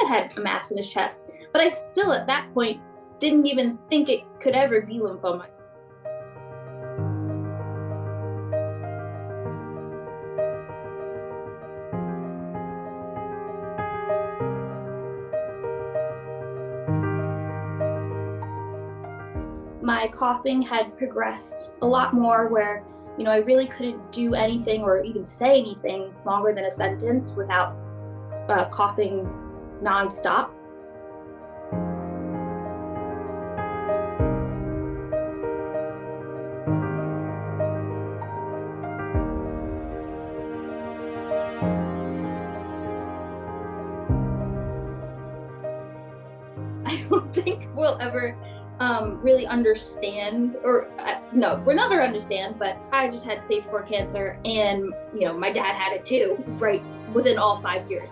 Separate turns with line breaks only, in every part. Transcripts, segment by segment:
had a mass in his chest, but I still at that point didn't even think it could ever be lymphoma. My coughing had progressed a lot more where, I really couldn't do anything or even say anything longer than a sentence without coughing nonstop. I don't think we'll ever really understand, or no, we'll never understand, but I just had stage 4 cancer, and my dad had it too, right within all 5 years.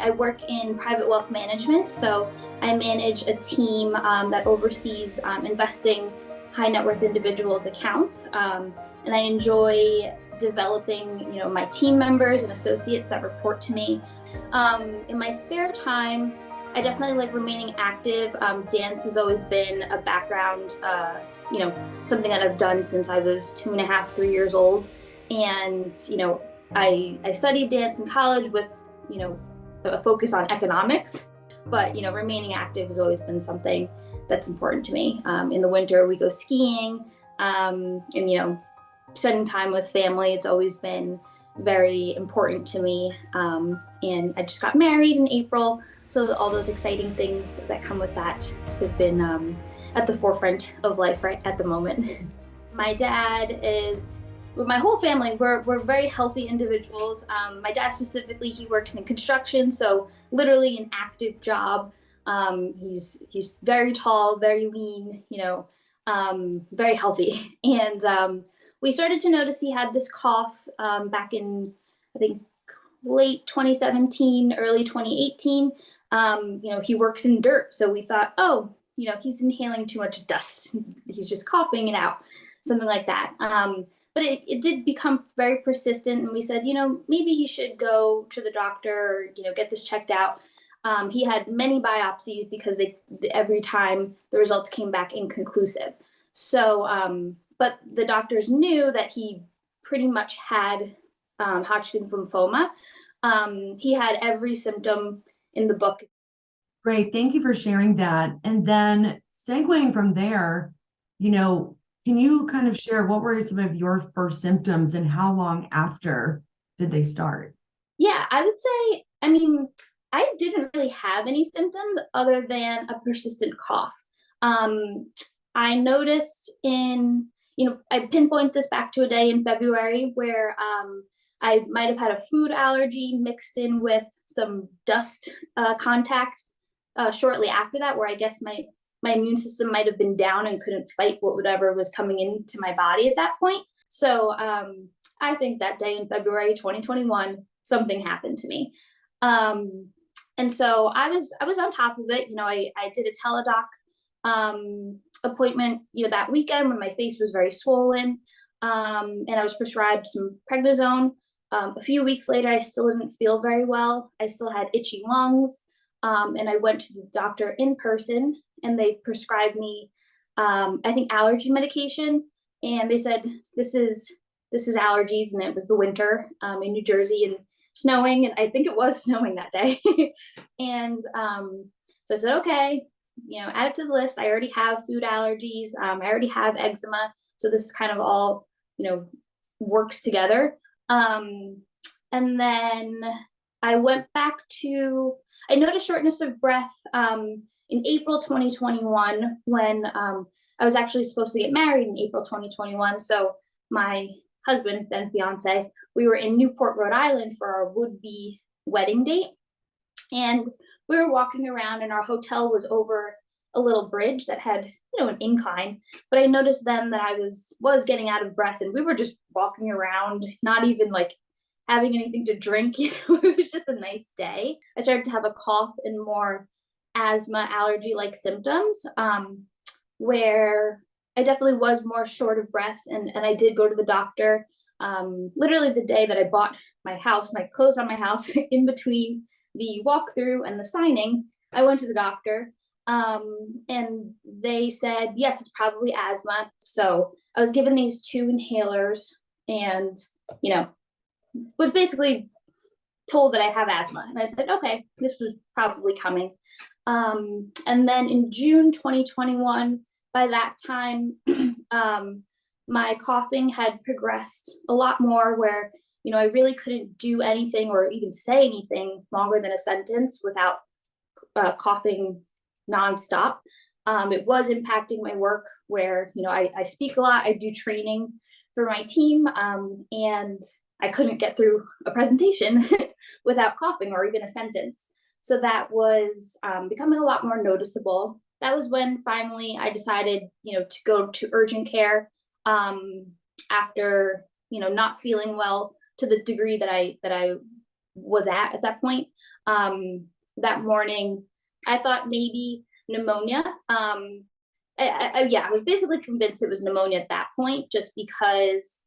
I work in private wealth management, so I manage a team that oversees investing high net worth individuals' accounts, and I enjoy developing, my team members and associates that report to me. In my spare time, I definitely like remaining active. Dance has always been a background, something that I've done since I was 2.5, 3 years old, and I studied dance in college with a focus on economics, but remaining active has always been something that's important to me. In the winter we go skiing, and spending time with family, it's always been very important to me. And I just got married in April, so all those exciting things that come with that has been at the forefront of life right at the moment. My dad is, with my whole family, we're very healthy individuals. My dad specifically, he works in construction, so literally an active job. He's very tall, very lean, very healthy. And we started to notice he had this cough back in, I think, late 2017, early 2018. He works in dirt, so we thought, oh, he's inhaling too much dust. He's just coughing it out, something like that. But it did become very persistent, and we said, maybe he should go to the doctor, or, get this checked out. He had many biopsies because every time the results came back inconclusive. So, but the doctors knew that he pretty much had Hodgkin's lymphoma. He had every symptom in the book.
Great, thank you for sharing that. And then segueing from there, can you kind of share what were some of your first symptoms and how long after did they start?
Yeah, I would say, I didn't really have any symptoms other than a persistent cough. I noticed I pinpoint this back to a day in February where I might have had a food allergy mixed in with some dust contact shortly after that, where I guess my immune system might have been down and couldn't fight whatever was coming into my body at that point. So I think that day in February 2021, something happened to me. And so I was on top of it. I did a teledoc appointment, that weekend when my face was very swollen, and I was prescribed some prednisone. A few weeks later, I still didn't feel very well. I still had itchy lungs, and I went to the doctor in person, and they prescribed me, I think, allergy medication. And they said, this is allergies. And it was the winter in New Jersey and snowing. And I think it was snowing that day. And so I said, okay, add it to the list. I already have food allergies. I already have eczema. So this kind of all, works together. And then I went back I noticed shortness of breath in April 2021 when I was actually supposed to get married in April 2021. So my husband, then fiance, we were in Newport, Rhode Island for our would-be wedding date. And we were walking around, and our hotel was over a little bridge that had, an incline. But I noticed then that I was getting out of breath, and we were just walking around, not even like having anything to drink. It was just a nice day. I started to have a cough and more asthma allergy-like symptoms, where I definitely was more short of breath, and I did go to the doctor literally the day that I bought my house, my clothes on my house, in between the walkthrough and the signing. I went to the doctor, and they said, yes, it's probably asthma. So I was given these 2 inhalers and, was basically told that I have asthma. And I said, okay, this was probably coming. And then in June 2021, by that time, my coughing had progressed a lot more, where, I really couldn't do anything or even say anything longer than a sentence without coughing nonstop. It was impacting my work, where, I speak a lot, I do training for my team, and I couldn't get through a presentation without coughing or even a sentence. So that was becoming a lot more noticeable. That was when finally I decided, to go to urgent care after, not feeling well to the degree that I was at that point. That morning, I thought maybe pneumonia. I was basically convinced it was pneumonia at that point, just because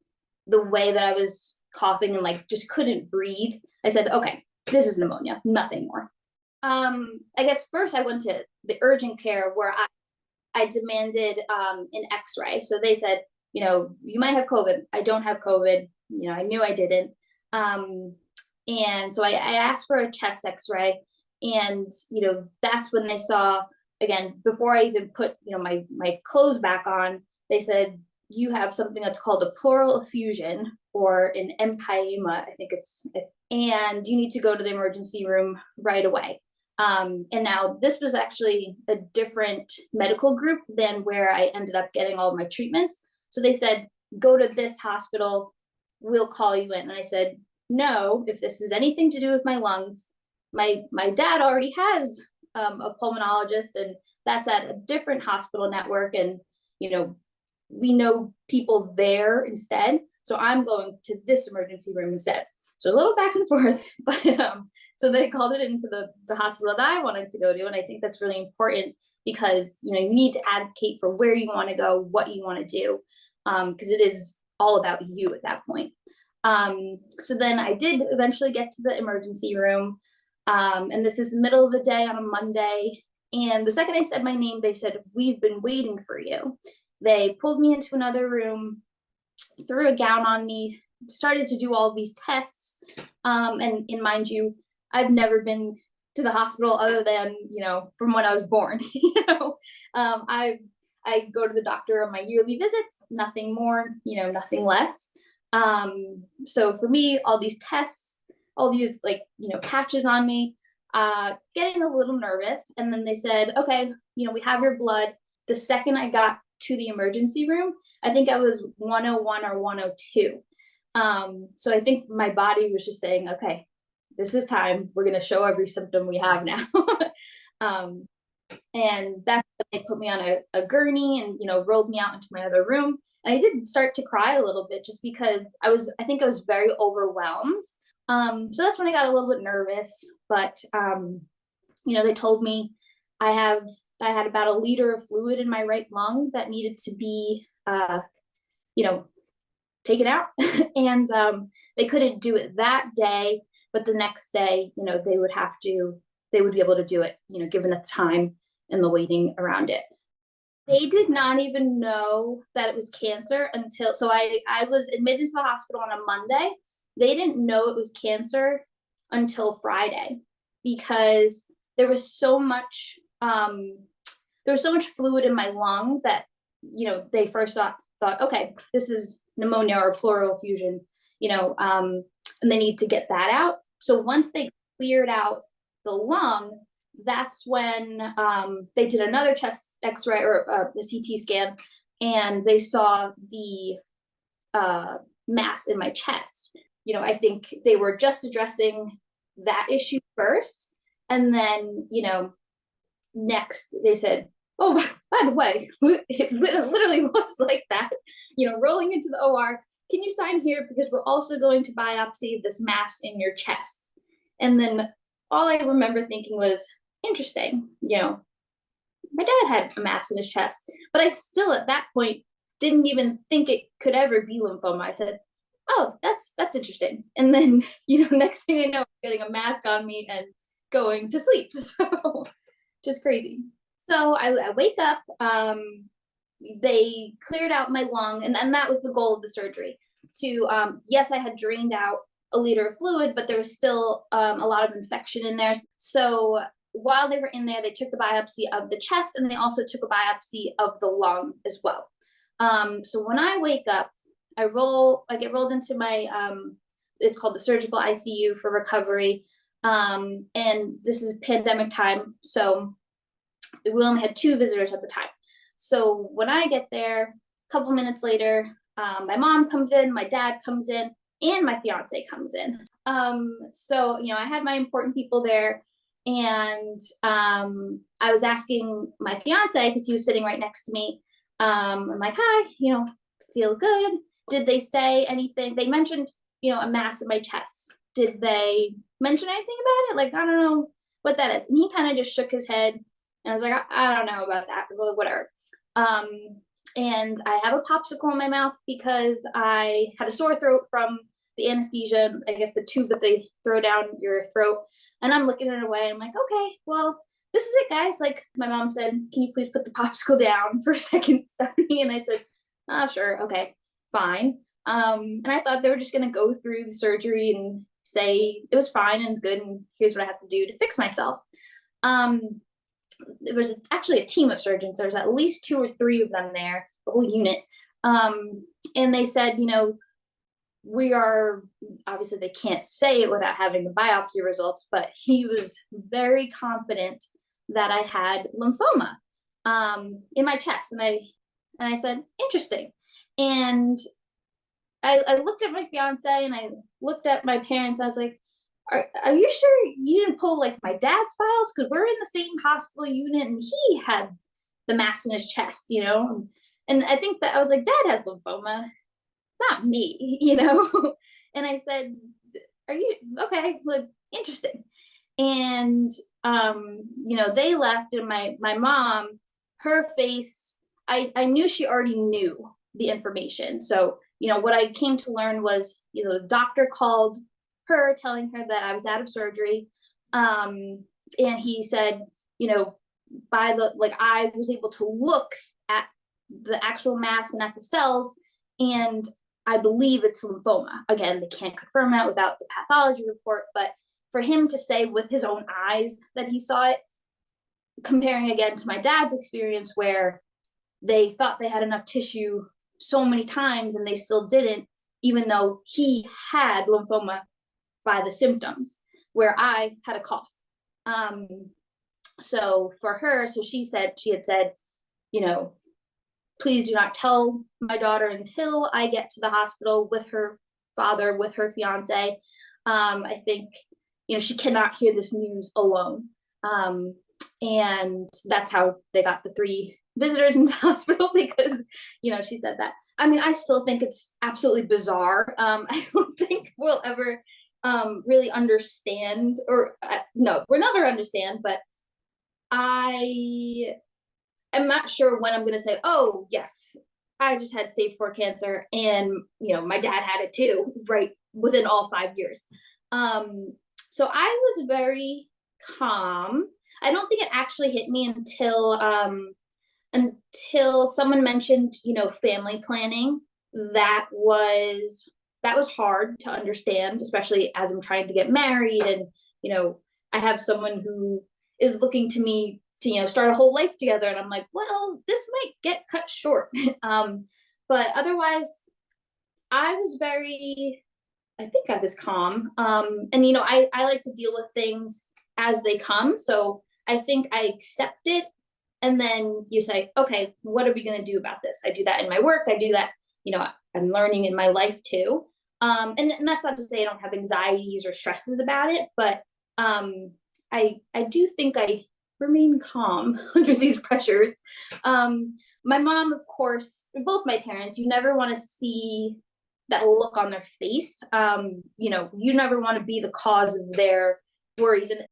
the way that I was coughing and just couldn't breathe. I said, okay, this is pneumonia, nothing more. I guess first I went to the urgent care, where I demanded an x-ray. So they said, you might have COVID. I don't have COVID. I knew I didn't. And so I asked for a chest x-ray, and, that's when they saw, again, before I even put, my clothes back on, they said, you have something that's called a pleural effusion, or an empyema, I think and you need to go to the emergency room right away. And now this was actually a different medical group than where I ended up getting all of my treatments. So they said, go to this hospital, we'll call you in. And I said, no, if this is anything to do with my lungs, my dad already has a pulmonologist, and that's at a different hospital network. And, we know people there instead. So I'm going to this emergency room instead. So it was a little back and forth, but so they called it into the hospital that I wanted to go to. And I think that's really important, because, you need to advocate for where you want to go, what you want to do, because it is all about you at that point. So then I did eventually get to the emergency room. And this is the middle of the day on a Monday. And the second I said my name, they said, we've been waiting for you. They pulled me into another room, threw a gown on me, started to do all these tests. And mind you, I've never been to the hospital other than, from when I was born. I go to the doctor on my yearly visits, nothing more, nothing less. So for me, all these tests, all these patches on me, getting a little nervous. And then they said, okay, we have your blood. The second I got to the emergency room, I think I was 101 or 102. So I think my body was just saying, okay, this is time. We're going to show every symptom we have now. And that's when they put me on a gurney and, rolled me out into my other room. And I did start to cry a little bit, just because I think I was very overwhelmed. So that's when I got a little bit nervous, but, they told me I had about 1 liter of fluid in my right lung that needed to be, taken out. And they couldn't do it that day, but the next day, they would be able to do it, given the time and the waiting around it. They did not even know that it was cancer until, so I was admitted into the hospital on a Monday. They didn't know it was cancer until Friday, because there was so much fluid in my lung that, they first thought, okay, this is pneumonia or pleural effusion, and they need to get that out. So once they cleared out the lung, that's when they did another chest x-ray or the CT scan, and they saw the mass in my chest. I think they were just addressing that issue first. And then, next they said, oh, by the way, it literally was like that, rolling into the OR, can you sign here because we're also going to biopsy this mass in your chest? And then all I remember thinking was, interesting, my dad had a mass in his chest, but I still at that point didn't even think it could ever be lymphoma. I said, oh, that's interesting. And then, next thing I know, I'm getting a mask on me and going to sleep. So just crazy. So I wake up, they cleared out my lung, and that was the goal of the surgery. Yes, I had drained out a liter of fluid, but there was still a lot of infection in there. So while they were in there, they took the biopsy of the chest, and they also took a biopsy of the lung as well. So when I wake up, I get rolled into my, it's called the surgical ICU for recovery. And this is pandemic time, so we only had 2 visitors at the time. So when I get there, a couple minutes later, my mom comes in, my dad comes in, and my fiance comes in. So, I had my important people there, and I was asking my fiance, because he was sitting right next to me, I'm like, hi, feel good. Did they say anything? They mentioned, a mass in my chest. Did they mention anything about it? Like, I don't know what that is. And he kind of just shook his head, and I was like, I don't know about that, whatever. And I have a popsicle in my mouth because I had a sore throat from the anesthesia, I guess the tube that they throw down your throat. And I'm looking it away. I'm like, okay, well, this is it, guys. Like, my mom said, can you please put the popsicle down for a second, Stephanie? And I said, oh, sure, okay, fine. And I thought they were just gonna go through the surgery and say it was fine and good, and here's what I have to do to fix myself. There was actually a team of surgeons. There was at least 2 or 3 of them there, the whole unit. And they said, we are, obviously they can't say it without having the biopsy results, but he was very confident that I had lymphoma in my chest. And I said, interesting. And I looked at my fiance, and I looked at my parents. I was like, are you sure you didn't pull like my dad's files? Because we're in the same hospital unit, and he had the mass in his chest, And I think that I was like, Dad has lymphoma, not me, And I said, are you okay? Like, interesting. And they left, and my mom, her face, I knew she already knew the information. So, what I came to learn was, the doctor called her telling her that I was out of surgery. And he said, I was able to look at the actual mass and at the cells, and I believe it's lymphoma. Again, they can't confirm that without the pathology report, but for him to say with his own eyes that he saw it, comparing again to my dad's experience where they thought they had enough tissue so many times and they still didn't, even though he had lymphoma by the symptoms, where I had a cough. So for her, she had said, please do not tell my daughter until I get to the hospital with her father, with her fiance. I think, she cannot hear this news alone. And that's how they got the 3 visitors into the hospital, because, she said that. I mean, I still think it's absolutely bizarre. I don't think we'll ever really understand, or no, we'll never understand, but I am not sure when I'm going to say, oh, yes, I just had stage 4 cancer, and, my dad had it too, right within all 5 years. So I was very calm. I don't think it actually hit me until someone mentioned, family planning. That was hard to understand, especially as I'm trying to get married, and, I have someone who is looking to me to, start a whole life together. And I'm like, well, this might get cut short. But otherwise, I think I was calm. And, I like to deal with things as they come. So I think I accept it. And then you say, okay, what are we going to do about this? I do that in my work. I do that, I'm learning in my life too. And that's not to say I don't have anxieties or stresses about it, but I do think I remain calm under these pressures. My mom, of course, both my parents, you never want to see that look on their face. You know, you never want to be the cause of their worries. And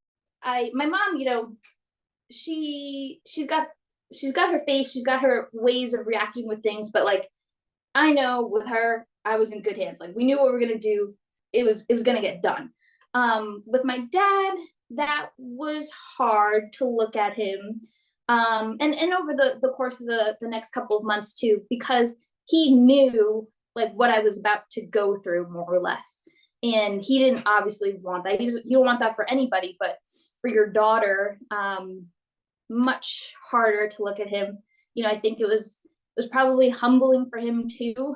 my mom, you know, she's got her face, she's got her ways of reacting with things, but like, I know with her, I was in good hands. Like, we knew what we were gonna do. It was gonna get done. With my dad, that was hard to look at him. And over the course of the next couple of months too, because he knew like what I was about to go through more or less. And he didn't obviously want that. You don't want that for anybody, but for your daughter, much harder to look at him. You know, I think it was probably humbling for him too,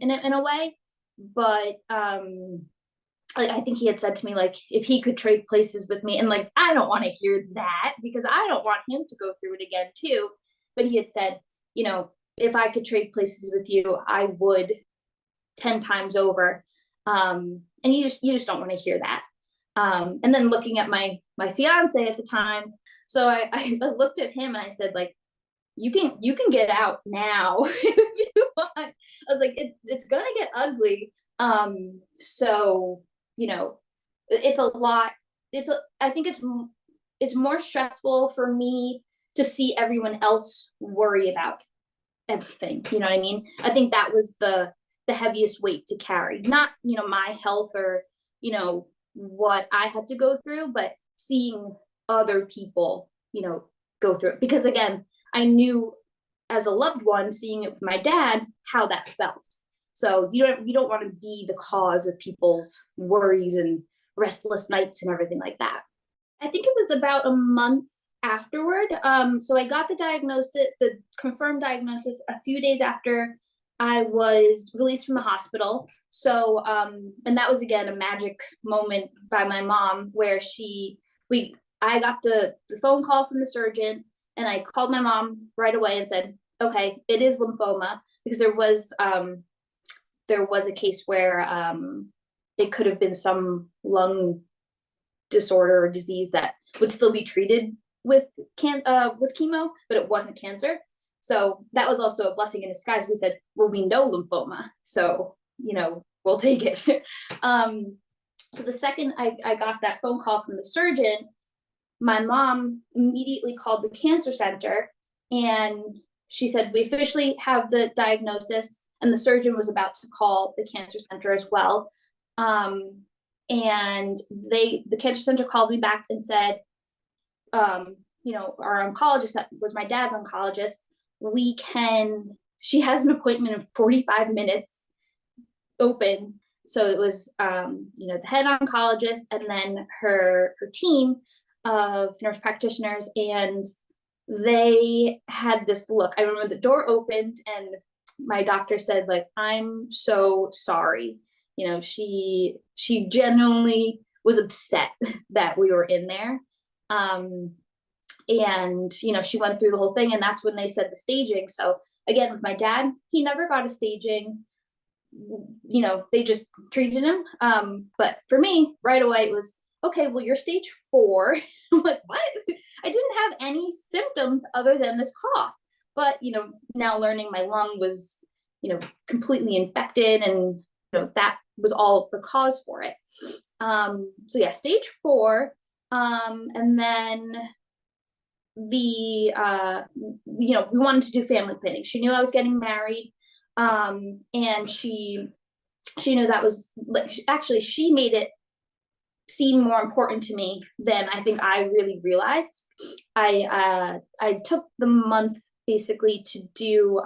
in a way. But I think he had said to me like if he could trade places with me, and like I don't want to hear that because I don't want him to go through it again too. But he had said, you know, if I could trade places with you, I would 10 times over. And you just don't want to hear that. And then looking at my fiance at the time, so I looked at him and I said like, you can get out now if you want. I was like, it's gonna get ugly. So you know, it's a lot. I think it's more stressful for me to see everyone else worry about everything. You know what I mean? I think that was the heaviest weight to carry. Not, you know, my health or, you know, what I had to go through, but seeing other people, you know, go through it. Because again, I knew as a loved one, seeing it with my dad, how that felt. So you don't want to be the cause of people's worries and restless nights and everything like that. I think it was about a month afterward. So I got the confirmed diagnosis a few days after I was released from the hospital. So, and that was again a magic moment by my mom where I got the phone call from the surgeon and I called my mom right away and said, okay, it is lymphoma, because there was a case where it could have been some lung disorder or disease that would still be treated with chemo, but it wasn't cancer. So that was also a blessing in disguise. We said, well, we know lymphoma, so you know, we'll take it. So the second I got that phone call from the surgeon, my mom immediately called the cancer center and she said, we officially have the diagnosis, and the surgeon was about to call the cancer center as well. And the cancer center called me back and said, you know, our oncologist, that was my dad's oncologist, she has an appointment in 45 minutes open. So it was, you know, the head oncologist and then her team of nurse practitioners, and they had this look. I remember the door opened and my doctor said like, I'm so sorry. You know, she genuinely was upset that we were in there. And, you know, she went through the whole thing, and that's when they said the staging. So again, with my dad, he never got a staging. You know, they just treated him. But for me, right away, it was, okay, well, you're stage 4. I'm like, what? I didn't have any symptoms other than this cough. But, you know, now learning my lung was, you know, completely infected, and, you know, that was all the cause for it. So yeah, stage 4. And then you know, we wanted to do family planning. She knew I was getting married. And she knew that was like, actually, she made it seem more important to me than I think I really realized. I took the month basically to do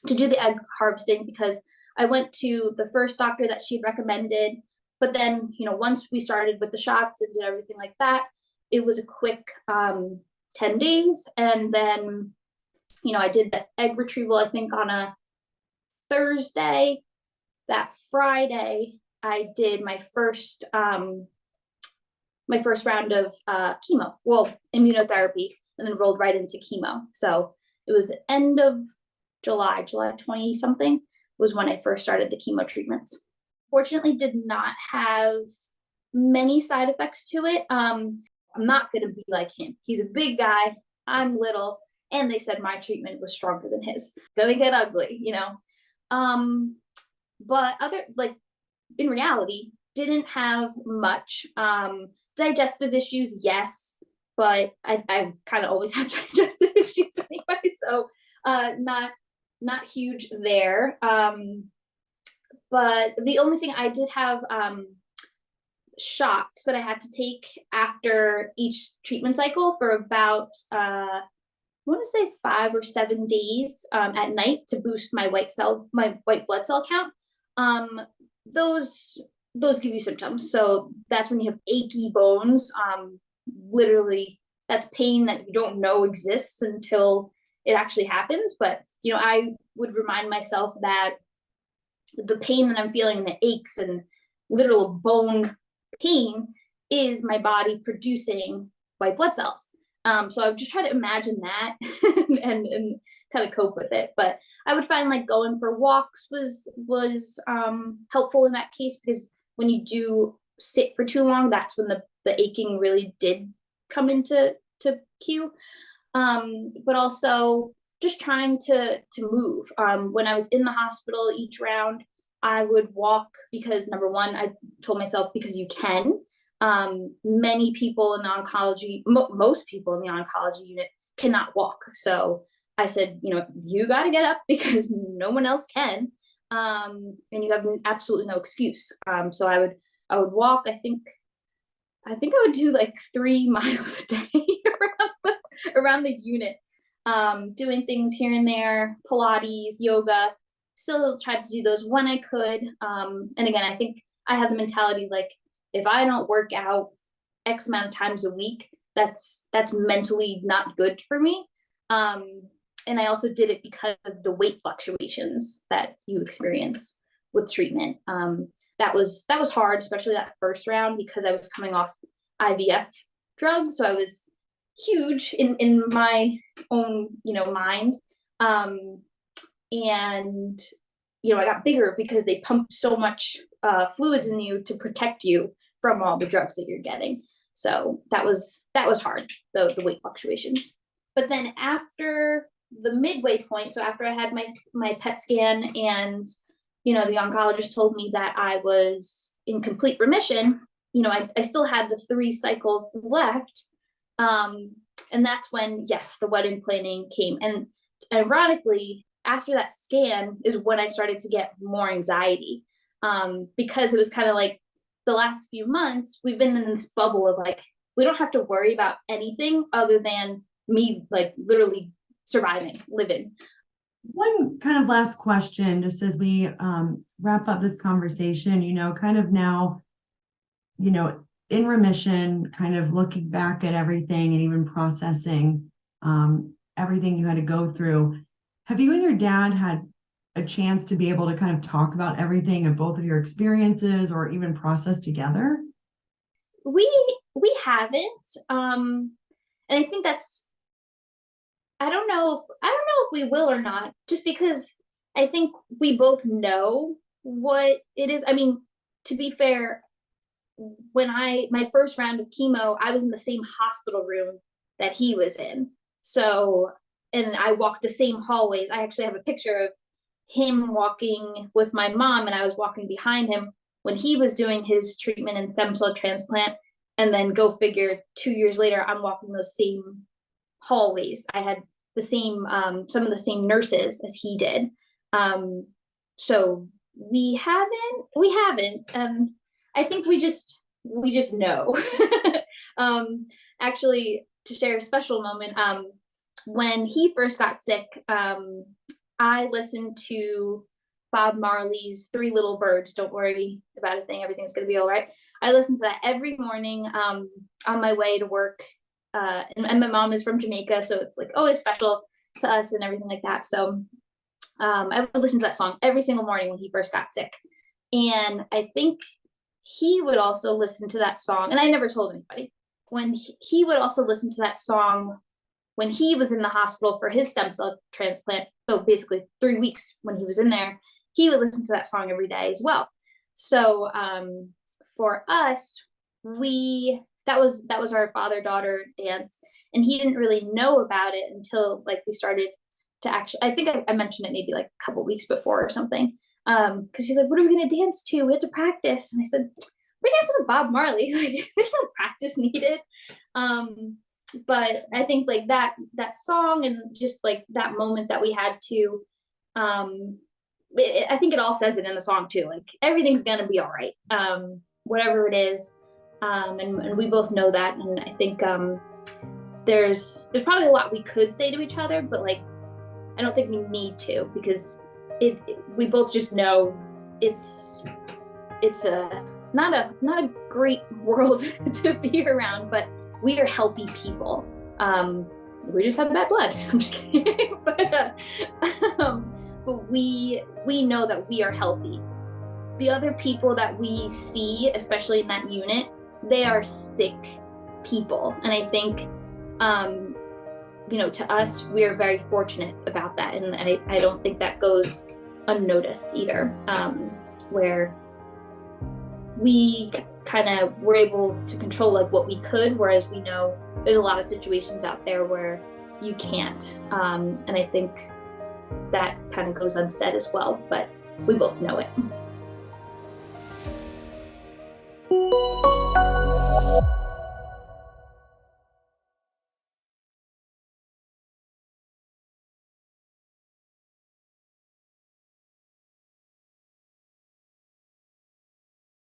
the egg harvesting, because I went to the first doctor that she recommended, but then, you know, once we started with the shots and did everything like that, it was a quick 10 days. And then, you know, I did the egg retrieval, I think on a Thursday. That Friday, I did my first round of chemo, well, immunotherapy, and then rolled right into chemo. So it was the end of July 20 something was when I first started the chemo treatments. Fortunately, did not have many side effects to it. I'm not going to be like him. He's a big guy, I'm little, and they said my treatment was stronger than his. Gonna get ugly, you know. but other, like, in reality, didn't have much. Digestive issues, yes, but I kind of always have digestive issues anyway, so not huge there. But the only thing I did have shots that I had to take after each treatment cycle for about I want to say 5 or 7 days at night to boost my white blood cell count. Um, those those give you symptoms. So that's when you have achy bones. Literally, that's pain that you don't know exists until it actually happens. But I would remind myself that the pain that I'm feeling, the aches and literal bone pain, is my body producing white blood cells. So I would just try to imagine that and kind of cope with it. But I would find like going for walks was helpful in that case, because when you do sit for too long, that's when the aching really did come into cue. But also just trying to move. When I was in the hospital each round, I would walk because, number one, I told myself, because you can. Many people in the oncology, most people in the oncology unit cannot walk. So I said, you got to get up because no one else can. And you have absolutely no excuse. So I would walk. I think I would do like 3 miles a day around the unit, doing things here and there, Pilates, yoga. Still tried to do those when I could. And again, I think I had the mentality like, if I don't work out X amount of times a week, that's mentally not good for me. And I also did it because of the weight fluctuations that you experience with treatment. That was hard, especially that first round, because I was coming off IVF drugs, so I was huge in my own mind. And I got bigger because they pumped so much fluids in you to protect you from all the drugs that you're getting. So that was hard, the weight fluctuations. But then after the midway point, so after I had my PET scan and the oncologist told me that I was in complete remission, I still had the 3 cycles left. And that's when, yes, the wedding planning came. And ironically, after that scan is when I started to get more anxiety, because it was kind of like the last few months we've been in this bubble of like, we don't have to worry about anything other than me, like, literally surviving, living.
One kind of last question, just as we wrap up this conversation, kind of now, in remission, kind of looking back at everything and even processing everything you had to go through. Have you and your dad had a chance to be able to kind of talk about everything and both of your experiences, or even process together?
We haven't, and I think that's, I don't know if we will or not, just because I think we both know what it is. I mean, to be fair, when my first round of chemo, I was in the same hospital room that he was in. So, and I walked the same hallways. I actually have a picture of him walking with my mom, and I was walking behind him when he was doing his treatment and stem cell transplant. And then go figure, 2 years later, I'm walking those same hallways. I had the same, some of the same nurses as he did. So we haven't. I think we just know. Actually, to share a special moment, when he first got sick, I listened to Bob Marley's Three Little Birds, Don't Worry About a Thing, Everything's Gonna Be All Right. I listened to that every morning on my way to work. And my mom is from Jamaica, so it's like always special to us and everything like that. So I would listen to that song every single morning when he first got sick. And I think he would also listen to that song, and I never told anybody, when he would also listen to that song when he was in the hospital for his stem cell transplant. So basically 3 weeks when he was in there, he would listen to that song every day as well. So for us, that was our father-daughter dance, and he didn't really know about it until like we started to actually, I think I mentioned it maybe like a couple weeks before or something. Because she's like, what are we gonna dance to? We have to practice. And I said, we're dancing to Bob Marley. Like, there's no practice needed. But I think like that song and just like that moment that we had to, I think it all says it in the song too. Like, everything's gonna be all right, whatever it is, and we both know that. And I think there's probably a lot we could say to each other, but like, I don't think we need to, because we both just know it's a not a great world to be around, but we are healthy people. We just have bad blood. I'm just kidding. But we know that we are healthy. The other people that we see, especially in that unit, they are sick people. And I think, to us, we are very fortunate about that. And I don't think that goes unnoticed either, where we kind of were able to control like what we could, whereas we know there's a lot of situations out there where you can't. And I think that kind of goes unsaid as well, but we both know it.